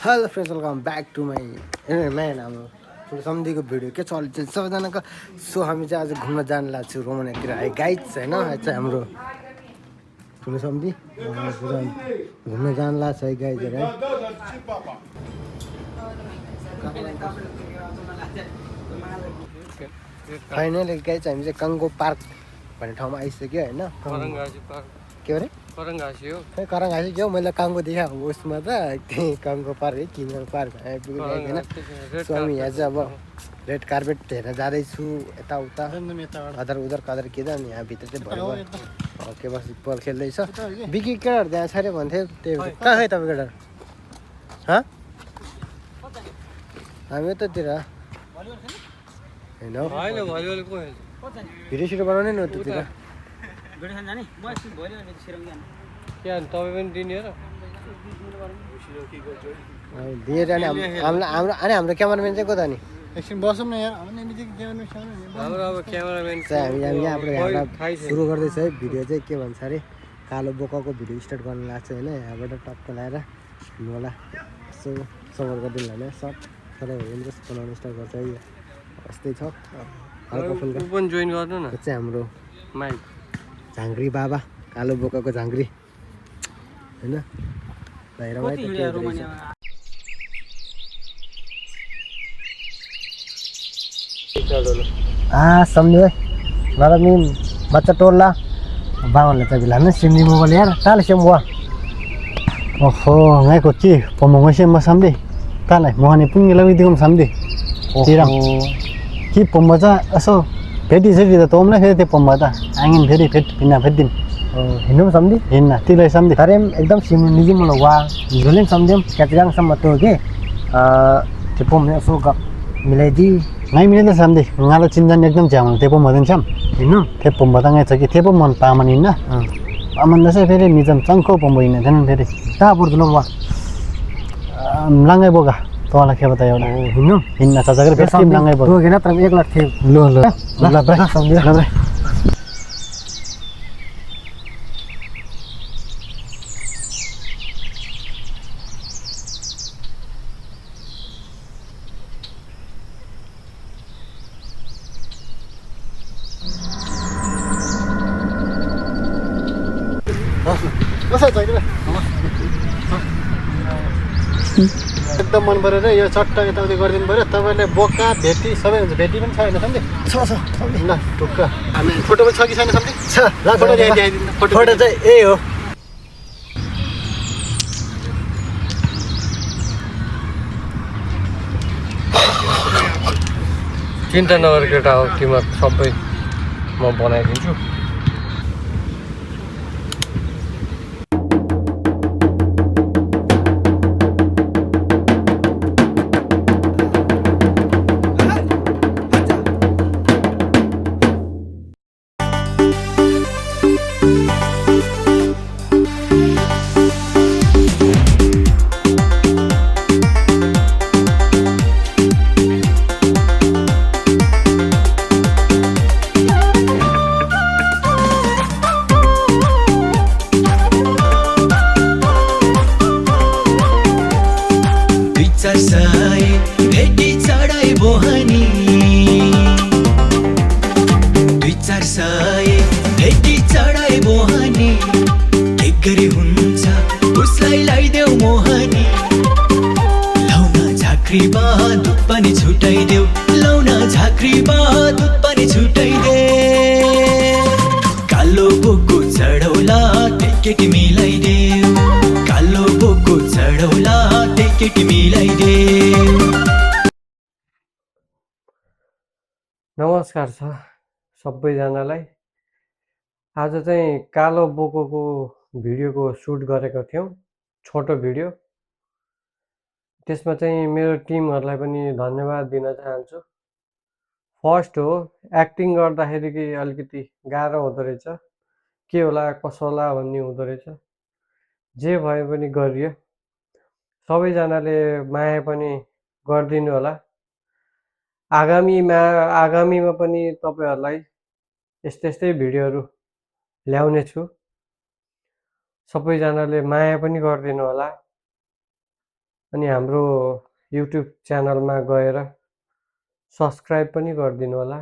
Hello friends welcome back to my man हाम्रो ठुलो सम्धिको video के चल्छ सबैजनाको। सो हामी चाहिँ आज घुम्न जान लाग्छौँ रोमानियातिर है गाइड्स होइन। यो चाहिँ हाम्रो ठुलो सम्धि पुरा घुम्न जान लाग्छ है गाइजहरू है। फाइनली गाइज हामी चाहिँ काङ्गो पार्क भन्ने ठाउँमा आइसक्यो होइन। के अरे खै करङ आइसक्यो। मैले काङ्गो देखाएको उसमा त त्यही काङ्गो पार्क है किङ्गो पार्क आइपुग्यो होइन। सो हामी यहाँ चाहिँ अब रेड कार्पेट हेर्न जाँदैछु यताउता अदर उदर कदर के त। अनि यहाँभित्र चाहिँ भयो के बस बल खेल्दैछ। बिकी केटाहरू त्यहाँ छ अरे भन्थ्यो। त्यही कहाँ खै तपाईँ केटाहरू हामी यतातिर होइन भिडियो सिडियो बनाउने न उतातिर। दिएर अनि हाम्रो क्यामराम्यान चाहिँ कता नि एकछिन बसौँ न यार। हामी यहाँबाट सुरु गर्दैछ है भिडियो चाहिँ। के भन्छ अरे कालो बोकाको भिडियो स्टार्ट गर्न लाग्छ होइन। यहाँबाट टक्क लगाएर हिँड्नु सो सबर गरिदिनु होइन सब सबै बनाउनु स्टार्ट गर्छ है। यस्तै छ हल्का फुल्का पनि जोइन गर्नु न। चाहिँ हाम्रो झाँक्री बाबा कालो बोकाको झाँक्री होइन। सम्झ्यो है नर नि बच्चा टोल्ला बाबाले चाहिँ बिलानु सिम्ली मोबाइल यार ताले सेम वा ओहो ngaiko chi pomong sem samdi ताले मोहनी पुङ्गी लगिदिउँ samdi तिरा कि pomba जा असो फेरि चाहिँ त तोमले फेरि त्यो pomba त आङिन फेरि पिना फेदिम हिँड्नु सम्झि हिँड्न तिलाई सम्झि खरे एकदम सिम निजी मलाई वा झोलिम सम्झ्यौँ क्याचगाङसम्म त्यो के त्यो पोम्ने यसो गफ मिलाइदि ngay मिलाइदिन्छ सम्झि ngaलो चिन्जान एकदम झ्याउनु त्यो पोम हुँदैन छम हिँड्नु त्यो पोम बताङै छ कि त्यो पो मन पामन हिँड्न पामन चाहिँ फेरि निजम चङ्को पोम हिँड्न थिएन फेरि कहाँ पर्दैन वा लाङ्गै बोका तँलाई के बता एउटा हिँड्नु हिँड्न छ जग्गा फेरि लाङ्गै बोका होइन तर 1 लाख थियो लो लो ल ल सम्झि ल एकदम मन पऱ्यो रे यो चट्ट यताउति गरिदिनु पऱ्यो। तपाईँले बोका भेटी सबै हुन्छ। भेटी पनि छ होइन सम्झि छ ल ढुक्क हामी फोटो पनि छ कि छैन सम्झि छ ल फोटो ल्याइदिनु। फोटो चाहिँ यही हो। चिन्ता नगर केटा हो तिमीहरू सबै म बनाइदिन्छु। कालो बोको चढौला टिकेट मिलाइदेऊ कालो बोको चढौला टिकेट मिलाइदेऊ। नमस्कार छ सबैजनालाई। आज चाहिँ कालो बोकोको भिडियोको सुट गरेको थियौँ छोटो भिडियो। त्यसमा चाहिँ मेरो टिमहरूलाई पनि धन्यवाद दिन चाहन्छु। फर्स्ट हो एक्टिङ गर्दाखेरि कि अलिकति गाह्रो हुँदो रहेछ के होला कसो होला भन्ने हुँदो रहेछ। जे भए पनि गरियो सबैजनाले माया पनि गरिदिनु होला। आगामीमा पनि तपाईहरुलाई यस्तै भिडियोहरु ल्याउने छु। सबैजनाले माया पनि गरिदिनु होला। अनि हाम्रो युट्युब च्यानलमा गएर सब्सक्राइब पनि गरिदिनु होला।